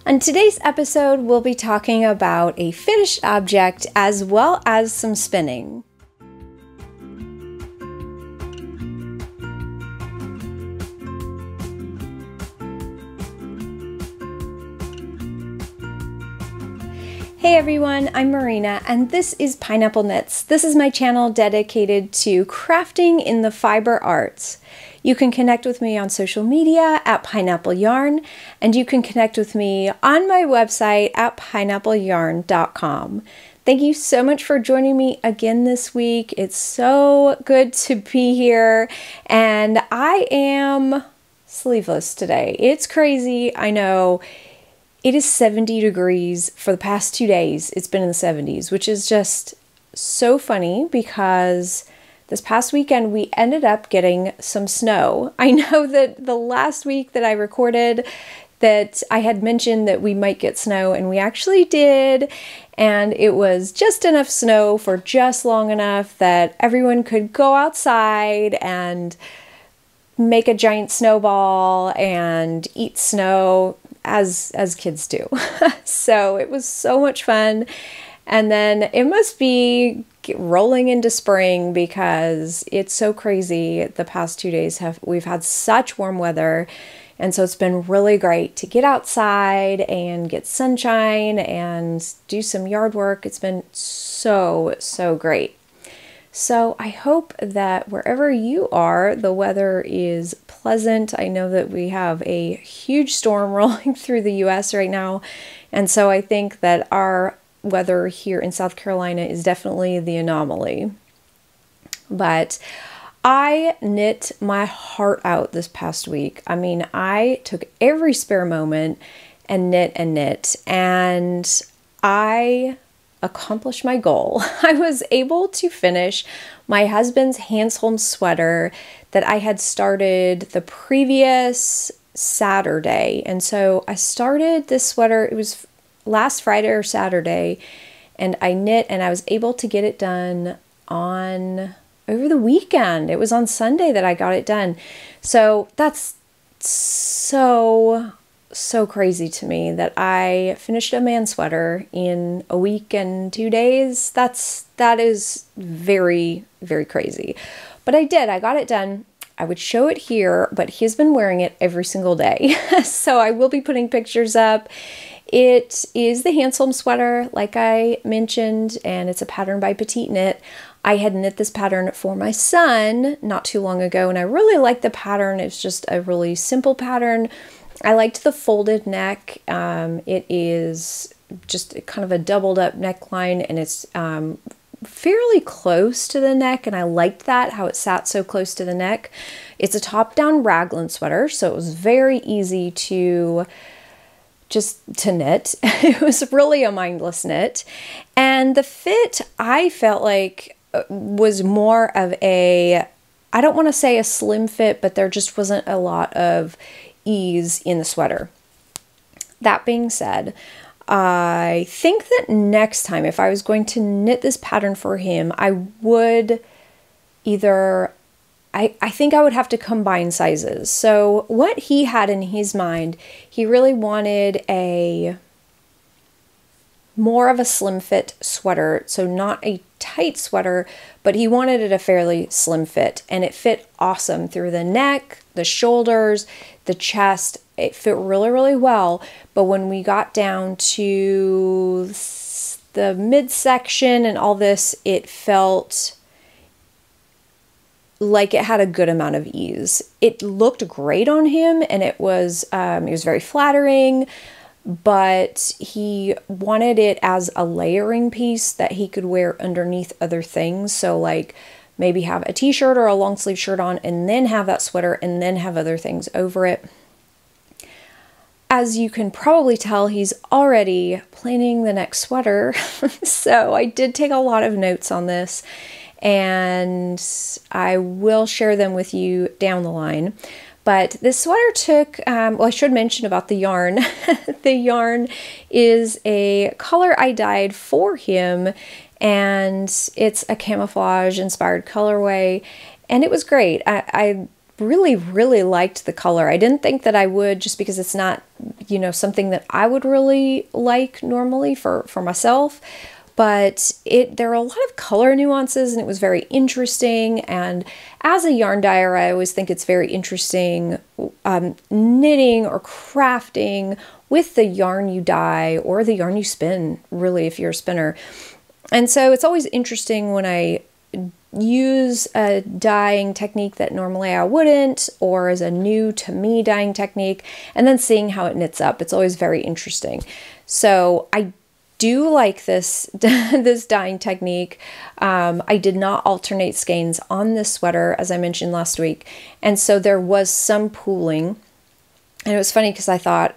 On today's episode, we'll be talking about a finished object as well as some spinning. Hey everyone, I'm Marina and this is Pineapple Knits. This is my channel dedicated to crafting in the fiber arts. You can connect with me on social media at Pineapple Yarn, and you can connect with me on my website at pineappleyarn.com. Thank you so much for joining me again this week. It's so good to be here, and I am sleeveless today. It's crazy, I know. It is 70 degrees for the past 2 days. It's been in the 70s, which is just so funny because this past weekend we ended up getting some snow. I know that the last week that I recorded that I had mentioned that we might get snow, and we actually did, and it was just enough snow for just long enough that everyone could go outside and make a giant snowball and eat snow as kids do. So it was so much fun. And then it must be rolling into spring because it's so crazy. The past 2 days we've had such warm weather, and so it's been really great to get outside and get sunshine and do some yard work. It's been so great. So I hope that wherever you are, the weather is pleasant. I know that we have a huge storm rolling through the US right now, and so I think that our weather here in South Carolina is definitely the anomaly. But I knit my heart out this past week. I mean, I took every spare moment and knit, and I accomplished my goal. I was able to finish my husband's Hanstholm sweater that I had started the previous Saturday. And so I started this sweater, it was last Friday or Saturday, and I knit, and I was able to get it done over the weekend. It was on Sunday that I got it done. So that's so crazy to me that I finished a man sweater in a week and 2 days. That is very crazy. But I did. I got it done. I would show it here, but he's been wearing it every single day. So I will be putting pictures up. It is the Hanstholm sweater, like I mentioned, and it's a pattern by PetiteKnit. I had knit this pattern for my son not too long ago, and I really liked the pattern. It's just a really simple pattern. I liked the folded neck. It is just kind of a doubled up neckline, and it's fairly close to the neck, and I liked that, how it sat so close to the neck. It's a top-down raglan sweater, so it was very easy to knit. It was really a mindless knit. And the fit, I felt like, was more of I don't want to say a slim fit, but there just wasn't a lot of ease in the sweater. That being said, I think that next time, if I was going to knit this pattern for him, I would I think I would have to combine sizes. So what he had in his mind, he really wanted more of a slim fit sweater. So not a tight sweater, but he wanted it a fairly slim fit, and it fit awesome through the neck, the shoulders, the chest. It fit really well. But when we got down to the midsection and all this, it felt like it had a good amount of ease. It looked great on him, and it was very flattering, but he wanted it as a layering piece that he could wear underneath other things. So like maybe have a t-shirt or a long sleeve shirt on, and then have that sweater, and then have other things over it. As you can probably tell, he's already planning the next sweater. So I did take a lot of notes on this, and I will share them with you down the line. But this sweater took, well, I should mention about the yarn. The yarn is a color I dyed for him, and it's a camouflage inspired colorway, and it was great. I really liked the color. I didn't think that I would, just because it's not, you know, something that I would really like normally for myself. But there are a lot of color nuances, and it was very interesting. And as a yarn dyer, I always think it's very interesting knitting or crafting with the yarn you dye or the yarn you spin, really, if you're a spinner. And so it's always interesting when I use a dyeing technique that normally I wouldn't, or as a new to me dyeing technique, and then seeing how it knits up. It's always very interesting. So I do like this this dyeing technique. I did not alternate skeins on this sweater, as I mentioned last week, and so there was some pooling. And it was funny because I thought,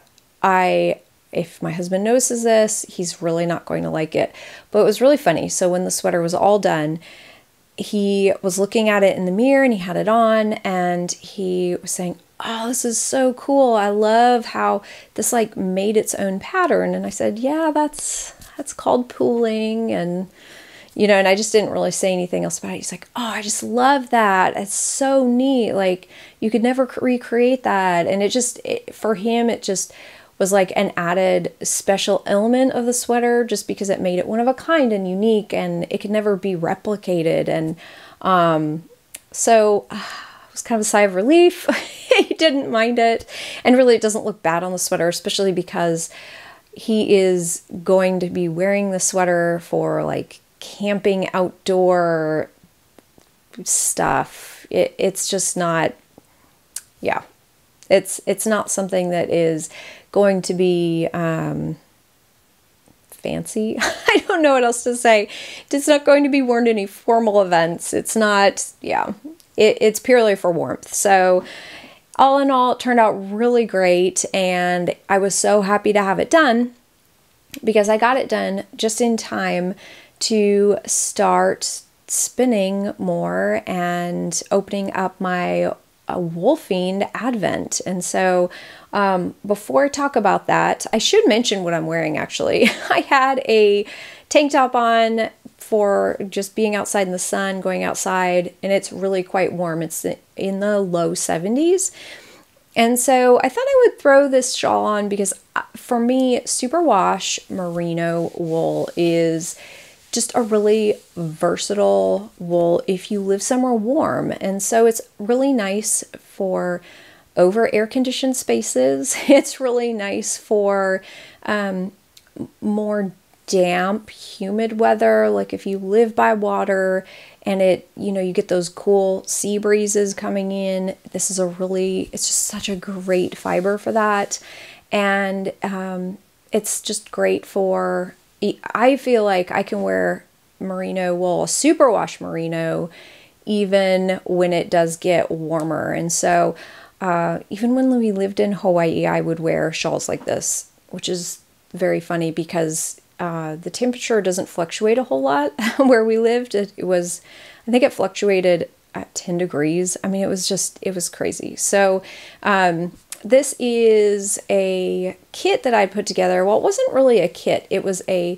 if my husband notices this, he's really not going to like it. But it was really funny. So when the sweater was all done, he was looking at it in the mirror and he had it on, and he was saying, "Oh, this is so cool. I love how this like made its own pattern." And I said, "Yeah, that's called pooling." And, you know, and I just didn't really say anything else about it. He's like, "Oh, I just love that. It's so neat. Like, you could never recreate that." And for him, it just was like an added special element of the sweater, just because it made it one of a kind and unique, and it could never be replicated. And so it was kind of a sigh of relief. He didn't mind it, and really it doesn't look bad on the sweater, especially because he is going to be wearing the sweater for like camping outdoor stuff. It's just not, yeah, it's not something that is going to be fancy. I don't know what else to say. It's not going to be worn to any formal events. It's not, yeah, it's purely for warmth. So all in all, it turned out really great, and I was so happy to have it done, because I got it done just in time to start spinning more and opening up my Woolfiend advent. And so before I talk about that, I should mention what I'm wearing actually. I had a tank top on for just being outside in the sun, going outside, and it's really quite warm. It's in the low 70s. And so I thought I would throw this shawl on because for me, superwash merino wool is just a really versatile wool if you live somewhere warm. And so it's really nice for over air-conditioned spaces. It's really nice for more damp, humid weather, like if you live by water and you get those cool sea breezes coming in. This is it's just such a great fiber for that. And it's just great for, I feel like I can wear merino wool, superwash merino, even when it does get warmer. And so even when we lived in Hawaii, I would wear shawls like this, which is very funny because the temperature doesn't fluctuate a whole lot where we lived. I think it fluctuated at 10 degrees. I mean, it was crazy. So this is a kit that I put together. Well, it wasn't really a kit. It was a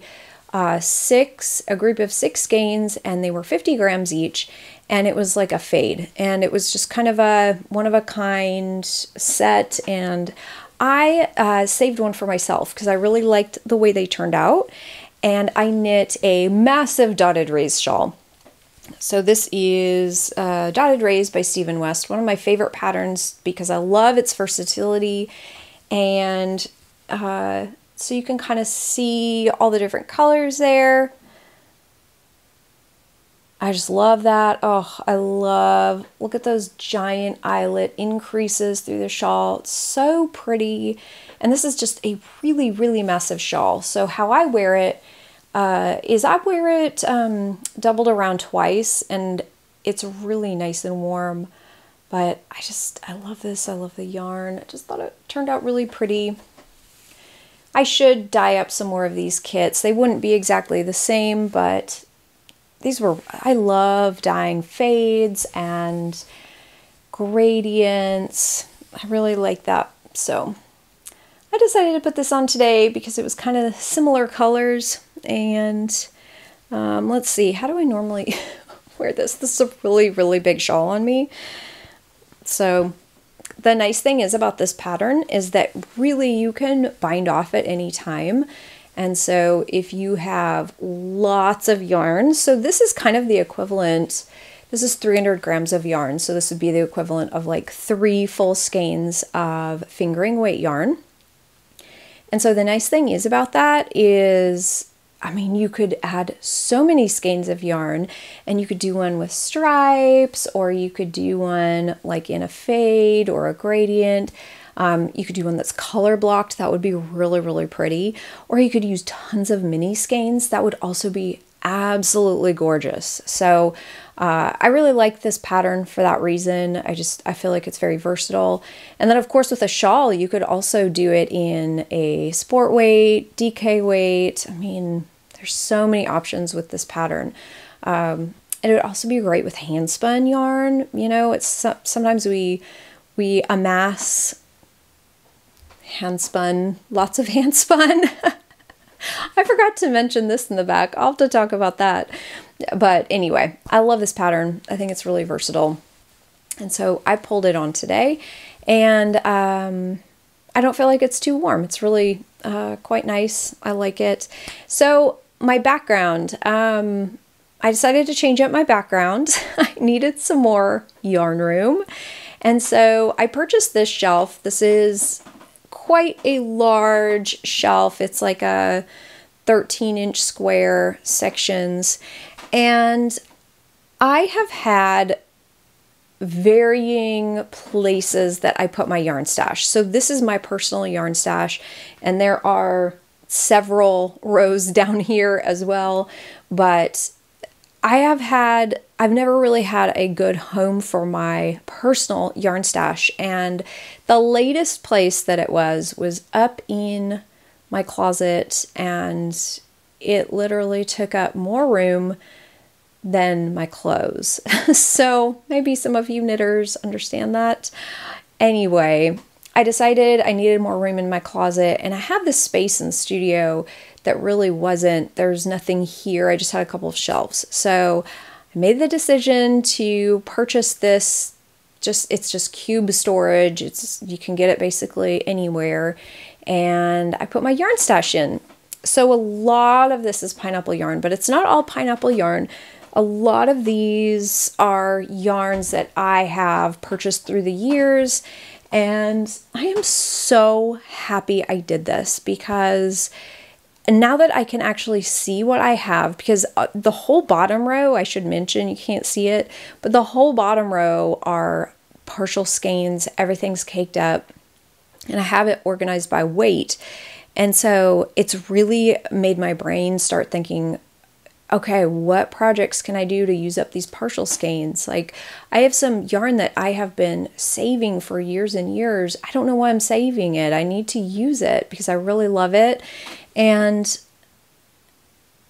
group of 6 skeins, and they were 50 grams each. And it was like a fade, and it was just kind of a one-of-a-kind set. And I saved one for myself because I really liked the way they turned out, and I knit a massive dotted raise shawl. So this is Dotted Raise by Stephen West, one of my favorite patterns because I love its versatility. And so you can kind of see all the different colors there. I just love that. Oh, look at those giant eyelet increases through the shawl. It's so pretty. And this is just a really, really massive shawl. So how I wear it is I wear it doubled around twice, and it's really nice and warm. But I love this. I love the yarn. I just thought it turned out really pretty. I should dye up some more of these kits. They wouldn't be exactly the same, but I love dyeing fades and gradients. I really like that. So I decided to put this on today because it was kind of similar colors. And let's see, how do I normally wear this? This is a really, really big shawl on me. So the nice thing is about this pattern is that really you can bind off at any time. And so if you have lots of yarn, so this is kind of the equivalent, this is 300 grams of yarn. So this would be the equivalent of like 3 full skeins of fingering weight yarn. And so the nice thing is about that is, I mean, you could add so many skeins of yarn, and you could do one with stripes, or you could do one like in a fade or a gradient. You could do one that's color blocked. That would be really, really pretty. Or you could use tons of mini skeins. That would also be absolutely gorgeous. So I really like this pattern for that reason. I feel like it's very versatile. And then of course with a shawl, you could also do it in a sport weight, DK weight. I mean, there's so many options with this pattern. And it would also be great with hand spun yarn. You know, it's sometimes we amass hand spun, lots of hand spun. I forgot to mention this in the back. I'll have to talk about that. But anyway, I love this pattern. I think it's really versatile. And so I pulled it on today, and I don't feel like it's too warm. It's really quite nice. I like it. So my background, I decided to change up my background. I needed some more yarn room. And so I purchased this shelf. This is quite a large shelf. It's like a 13-inch square sections. And I have had varying places that I put my yarn stash. So this is my personal yarn stash, and there are several rows down here as well. But I've never really had a good home for my personal yarn stash, and the latest place that it was up in my closet, and it literally took up more room than my clothes. So maybe some of you knitters understand that. Anyway, I decided I needed more room in my closet, and I had this space in the studio that really there's nothing here. I just had a couple of shelves. So I made the decision to purchase this. It's just cube storage. You can get it basically anywhere. And I put my yarn stash in. So a lot of this is pineapple yarn, but it's not all pineapple yarn. A lot of these are yarns that I have purchased through the years. And I am so happy I did this, because now that I can actually see what I have, because the whole bottom row, I should mention, you can't see it, but the whole bottom row are partial skeins. Everything's caked up, and I have it organized by weight. And so it's really made my brain start thinking, okay, what projects can I do to use up these partial skeins? Like, I have some yarn that I have been saving for years and years. I don't know why I'm saving it. I need to use it because I really love it. And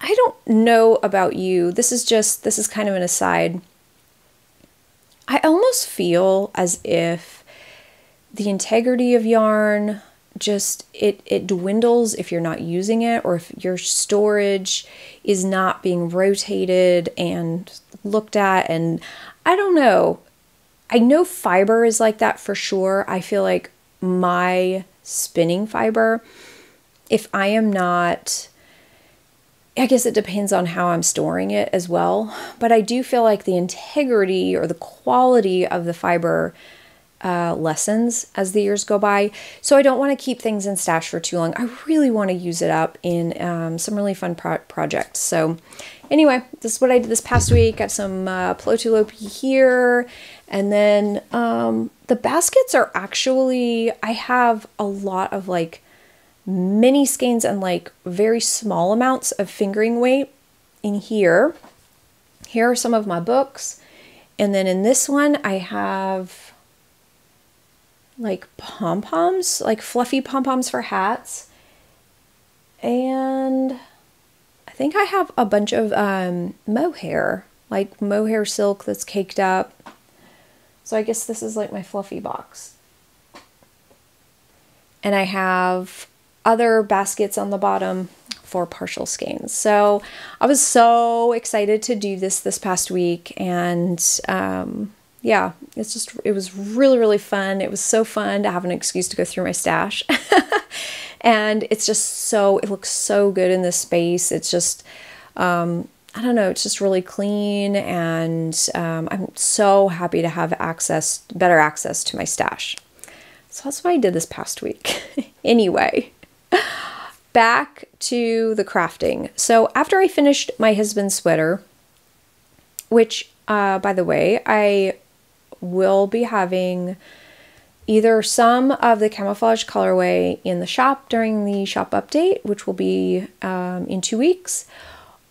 I don't know about you. This is kind of an aside. I almost feel as if the integrity of yarn it dwindles if you're not using it, or if your storage is not being rotated and looked at. And I don't know. I know fiber is like that for sure. I feel like my spinning fiber, if I am not, I guess it depends on how I'm storing it as well, but I do feel like the integrity or the quality of the fiber lessens as the years go by. So I don't want to keep things in stash for too long. I really want to use it up in some really fun projects. So anyway, this is what I did this past week. Got some Plotulopi here. And then the baskets are actually, I have a lot of like mini skeins and like very small amounts of fingering weight in here. Here are some of my books. And then in this one, I have like pom-poms, like fluffy pom-poms for hats. And I think I have a bunch of mohair, like mohair silk that's caked up. So I guess this is like my fluffy box. And I have other baskets on the bottom for partial skeins. So I was so excited to do this past week, and yeah, it was really, really fun. It was so fun to have an excuse to go through my stash. And it's just so, it looks so good in this space. It's just, I don't know, it's just really clean, and I'm so happy to have better access to my stash. So that's what I did this past week. Anyway, back to the crafting. So after I finished my husband's sweater, which, by the way, I will be having either some of the camouflage colorway in the shop during the shop update, which will be in 2 weeks,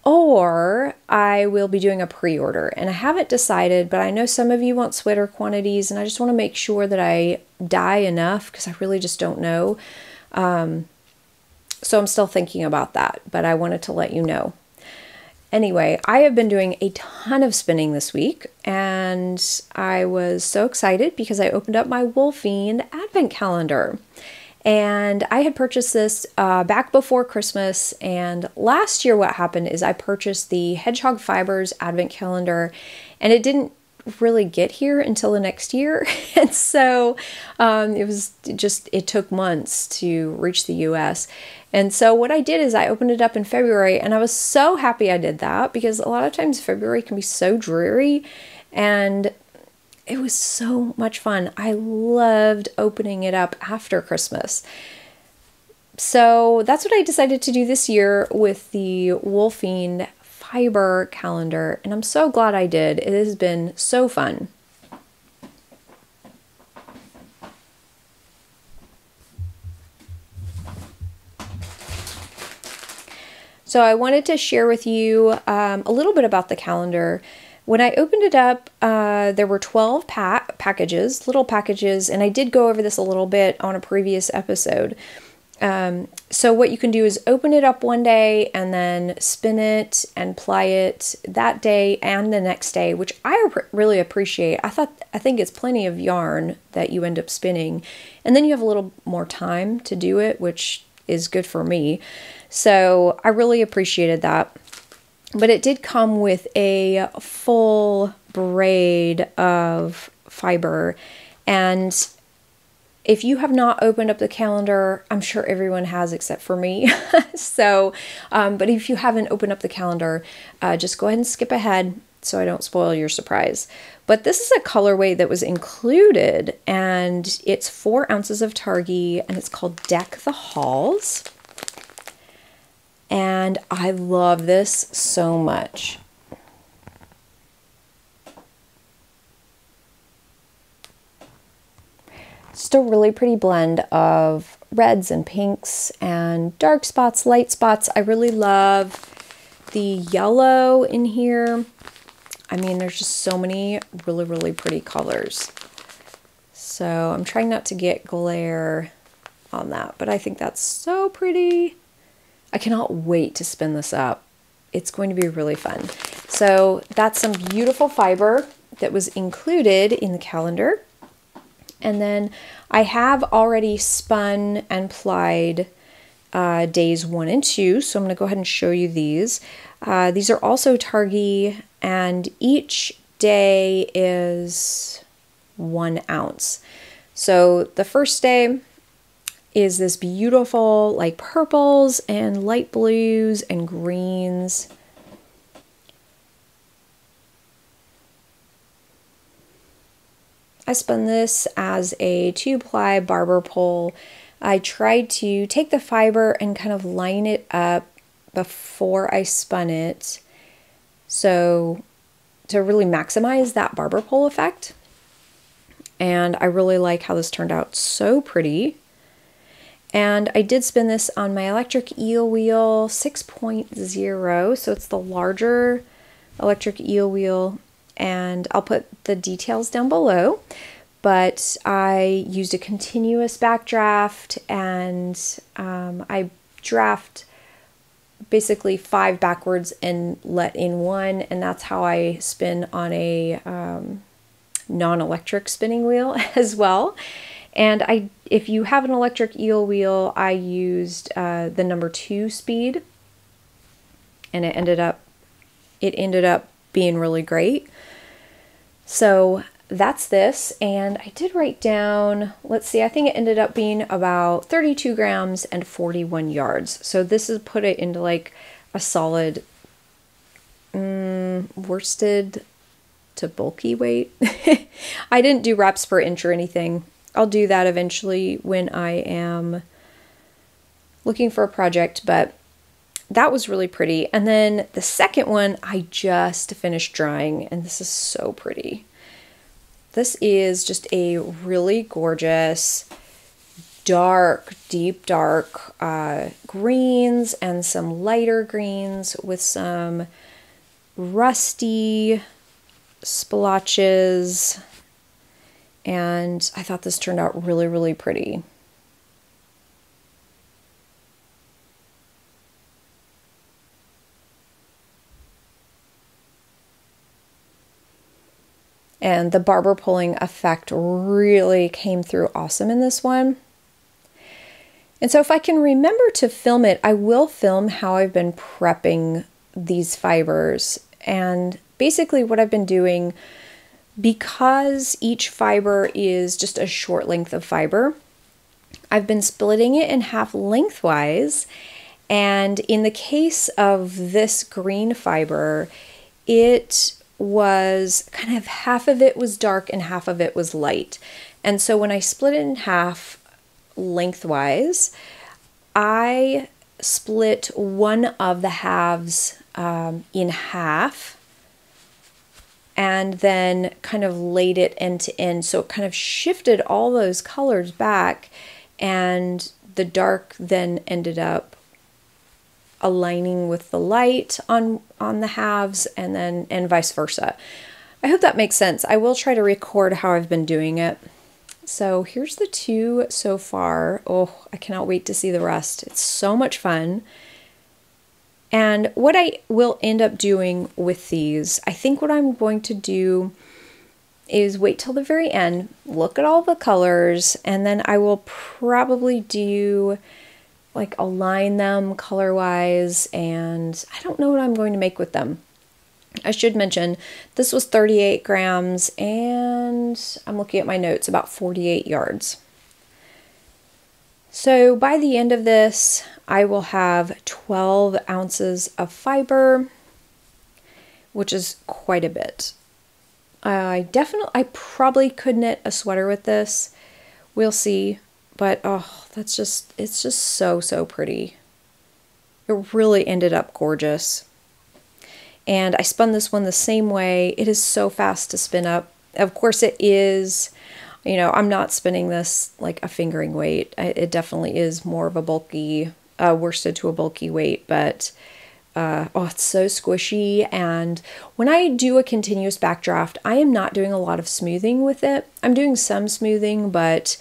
or I will be doing a pre-order. And I haven't decided, but I know some of you want sweater quantities, and I just want to make sure that I dye enough, because I really just don't know. So I'm still thinking about that, but I wanted to let you know. Anyway, I have been doing a ton of spinning this week, and I was so excited because I opened up my Woolfiend advent calendar. And I had purchased this back before Christmas, and last year what happened is I purchased the Hedgehog Fibers advent calendar, and it didn't really get here until the next year. And so it took months to reach the US. And so what I did is I opened it up in February, and I was so happy I did that, because a lot of times February can be so dreary, and it was so much fun. I loved opening it up after Christmas. So that's what I decided to do this year with the Wolfiend fiber calendar, and I'm so glad I did. It has been so fun. So I wanted to share with you a little bit about the calendar. When I opened it up, there were 12 packages, little packages, and I did go over this a little bit on a previous episode. So what you can do is open it up one day and then spin it and ply it that day and the next day, which I really appreciate. I think it's plenty of yarn that you end up spinning, and then you have a little more time to do it, which is good for me. So I really appreciated that. But it did come with a full braid of fiber, and if you have not opened up the calendar, I'm sure everyone has except for me. So, but if you haven't opened up the calendar, just go ahead and skip ahead so I don't spoil your surprise. But this is a colorway that was included, and it's 4 ounces of Targhee, and it's called Deck the Halls. And I love this so much. Just a really pretty blend of reds and pinks and dark spots, light spots. I really love the yellow in here. I mean, there's just so many really, really pretty colors. So I'm trying not to get glare on that, but I think that's so pretty. I cannot wait to spin this up. It's going to be really fun. So that's some beautiful fiber that was included in the calendar. And then I have already spun and plied days 1 and 2, so I'm going to go ahead and show you these. These are also Targhee, and each day is 1 ounce. So the first day is this beautiful like purples and light blues and greens. I spun this as a 2-ply barber pole. I tried to take the fiber and kind of line it up before I spun it, so to really maximize that barber pole effect. And I really like how this turned out, so pretty. And I did spin this on my electric eel wheel 6.0, so it's the larger electric eel wheel, and I'll put the details down below. But I used a continuous backdraft, and I draft basically 5 backwards and let in 1, and that's how I spin on a non-electric spinning wheel as well. And if you have an electric eel wheel, I used the number 2 speed, and it ended up being really great. So that's this, and I did write down, let's see, I think it ended up being about 32 grams and 41 yards. So this is put it into like a solid worsted to bulky weight. I didn't do reps per inch or anything. I'll do that eventually when I am looking for a project, but that was really pretty. And then the second one I just finished drying, and this is so pretty. This is just a really gorgeous, dark, deep dark greens and some lighter greens with some rusty splotches. And I thought this turned out really, really pretty. And the barber pulling effect really came through awesome in this one. And so if I can remember to film it, I will film how I've been prepping these fibers. And basically what I've been doing, because each fiber is just a short length of fiber, I've been splitting it in half lengthwise. And in the case of this green fiber, it was kind of half of it was dark and half of it was light. And so when I split it in half lengthwise, I split one of the halves in half and then kind of laid it end to end. So it kind of shifted all those colors back, and the dark then ended up aligning with the light on the halves, and vice versa. I hope that makes sense. I will try to record how I've been doing it. So here's the two so far. Oh, I cannot wait to see the rest. It's so much fun. And what I will end up doing with these, I think what I'm going to do is wait till the very end, look at all the colors, and then I will probably do like align them color-wise, and I don't know what I'm going to make with them. I should mention this was 38 grams and I'm looking at my notes, about 48 yards. So by the end of this, I will have 12 ounces of fiber, which is quite a bit. I probably could knit a sweater with this. We'll see. But oh, it's just so pretty. It really ended up gorgeous. And I spun this one the same way. It is so fast to spin up. Of course it is, you know, I'm not spinning this like a fingering weight. It definitely is more of a bulky, worsted to a bulky weight, but oh, it's so squishy. And when I do a continuous backdraft, I am not doing a lot of smoothing with it. I'm doing some smoothing, but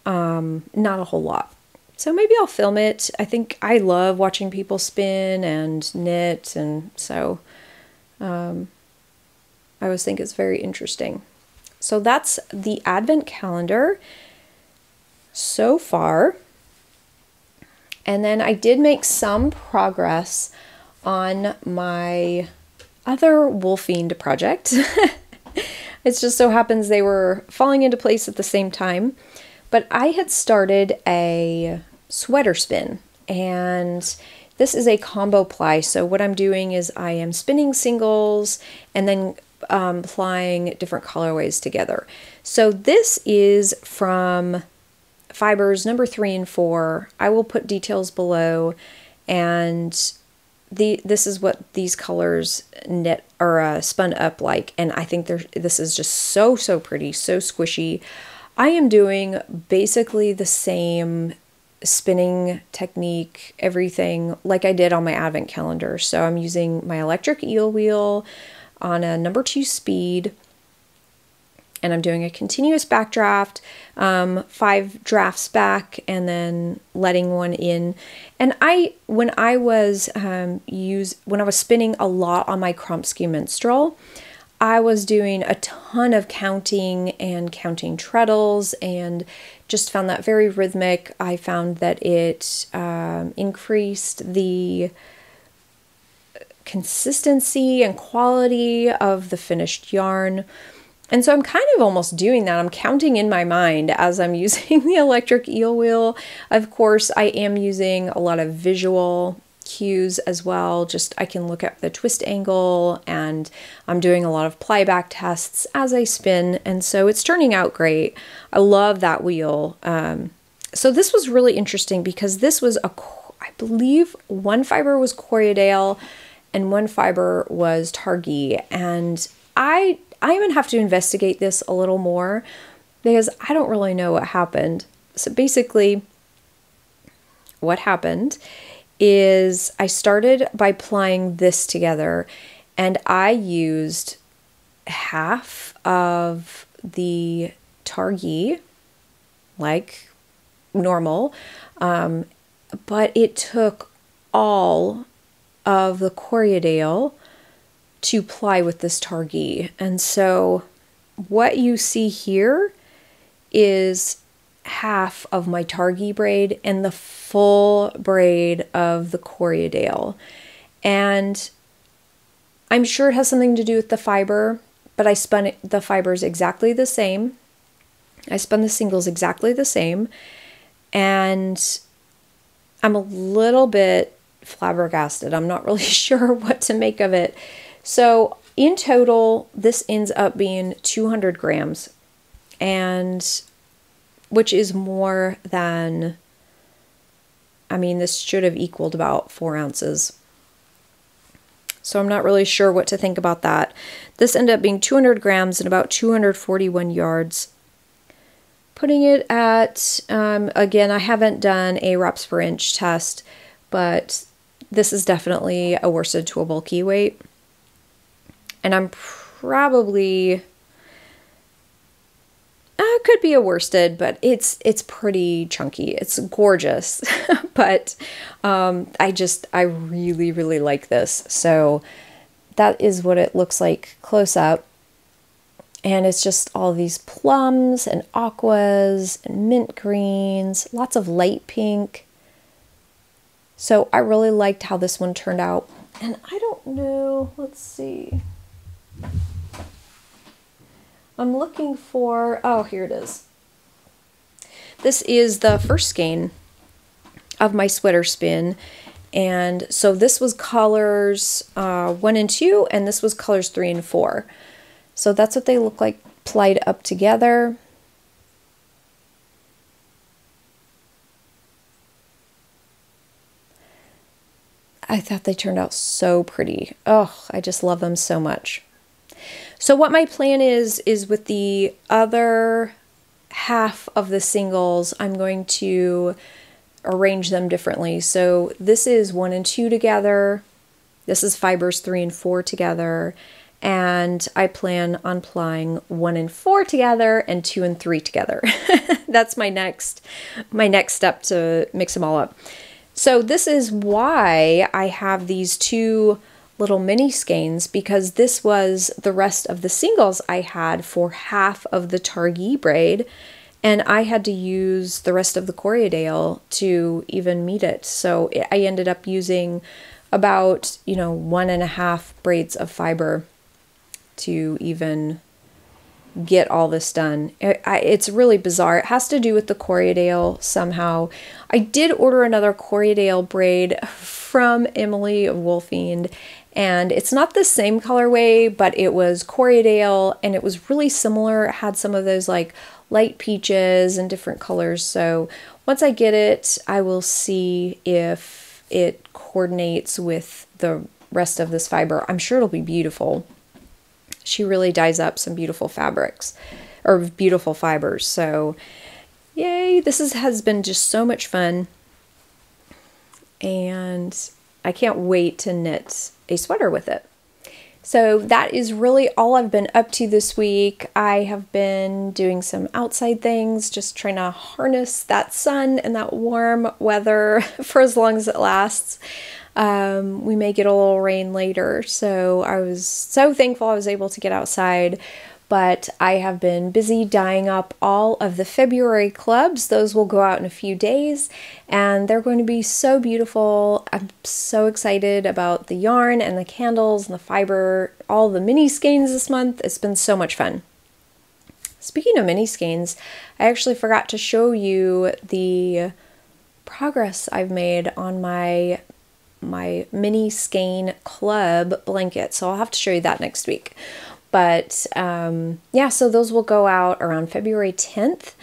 not a whole lot. So maybe I'll film it. I think I love watching people spin and knit, and so I always think it's very interesting. So that's the advent calendar so far. And then I did make some progress on my other Woolfiend project. It just so happens they were falling into place at the same time. But I had started a sweater spin, and this is a combo ply. So what I'm doing is I am spinning singles and then plying different colorways together. So this is from fibers number 3 and 4. I will put details below, and this is what these colors knit or spun up like, and I think this is just so pretty, so squishy. I am doing basically the same spinning technique, everything like I did on my advent calendar. So I'm using my electric eel wheel on a number 2 speed, and I'm doing a continuous backdraft, 5 drafts back, and then letting one in. And when I was spinning a lot on my Kromsky minstrel, I was doing a ton of counting and counting treadles, and just found that very rhythmic. I found that it increased the consistency and quality of the finished yarn. And so I'm kind of almost doing that. I'm counting in my mind as I'm using the electric eel wheel. Of course, I am using a lot of visual cues as well. Just I can look at the twist angle, and I'm doing a lot of plyback tests as I spin. And so it's turning out great. I love that wheel. So this was really interesting because this was I believe one fiber was Corriedale and one fiber was Targhee. And I even have to investigate this a little more because I don't really know what happened. So basically, what happened is I started by plying this together, and I used half of the Targhee, like normal, but it took all of the Corriedale to ply with this Targhee. And so what you see here is half of my Targhee braid and the full braid of the Corriedale. And I'm sure it has something to do with the fiber, but I spun the fibers exactly the same. I spun the singles exactly the same. And I'm a little bit flabbergasted. I'm not really sure what to make of it. So in total, this ends up being 200 grams, and which is more than, I mean, this should have equaled about 4 ounces. So I'm not really sure what to think about that. This ended up being 200 grams and about 241 yards. Putting it at, again, I haven't done a reps per inch test, but this is definitely a worsted to a bulky weight. And I'm probably, could be a worsted, but it's pretty chunky. It's gorgeous, but I really, really like this. So that is what it looks like close up. And it's just all these plums and aquas and mint greens, lots of light pink. So I really liked how this one turned out. And I don't know, let's see. I'm looking for, oh, here it is. This is the first skein of my sweater spin. And so this was colors 1 and 2, and this was colors 3 and 4. So that's what they look like plied up together. I thought they turned out so pretty. Oh, I just love them so much. So what my plan is with the other half of the singles, I'm going to arrange them differently. So this is 1 and 2 together. This is fibers 3 and 4 together. And I plan on plying 1 and 4 together and 2 and 3 together. That's my next step to mix them all up. So this is why I have these 2 little mini skeins, because this was the rest of the singles I had for half of the Targhee braid, and I had to use the rest of the Corriedale to even meet it. So I ended up using about, 1.5 braids of fiber to even get all this done. It's really bizarre. It has to do with the Corriedale somehow. I did order another Corriedale braid from Emily of Wolfiend, and it's not the same colorway, but it was Corriedale, and it was really similar. It had some of those like light peaches and different colors. So once I get it, I will see if it coordinates with the rest of this fiber. I'm sure it'll be beautiful. She really dyes up some beautiful fabrics, or beautiful fibers. So yay, this has been just so much fun. And I can't wait to knit a sweater with it. So that is really all I've been up to this week. I have been doing some outside things, just trying to harness that sun and that warm weather for as long as it lasts. We may get a little rain later, so I was so thankful I was able to get outside. But I have been busy dyeing up all of the February clubs. Those will go out in a few days, and they're going to be so beautiful. I'm so excited about the yarn and the candles and the fiber, all the mini skeins this month. It's been so much fun. speaking of mini skeins, I actually forgot to show you the progress I've made on my mini skein club blanket, so I'll have to show you that next week. But yeah, so those will go out around February 10th,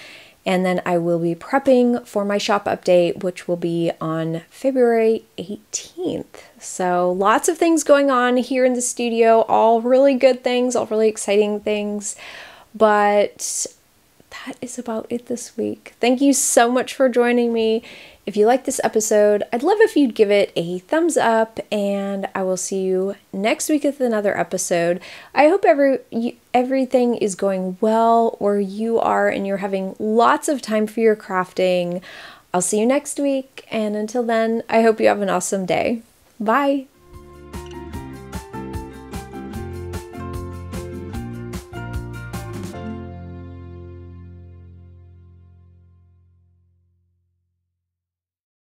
and then I will be prepping for my shop update, which will be on February 18th. So lots of things going on here in the studio, all really good things, all really exciting things, but that is about it this week. Thank you so much for joining me. If you like this episode, I'd love if you'd give it a thumbs up, and I will see you next week with another episode. I hope everything is going well where you are and you're having lots of time for your crafting. I'll see you next week, and until then, I hope you have an awesome day. Bye!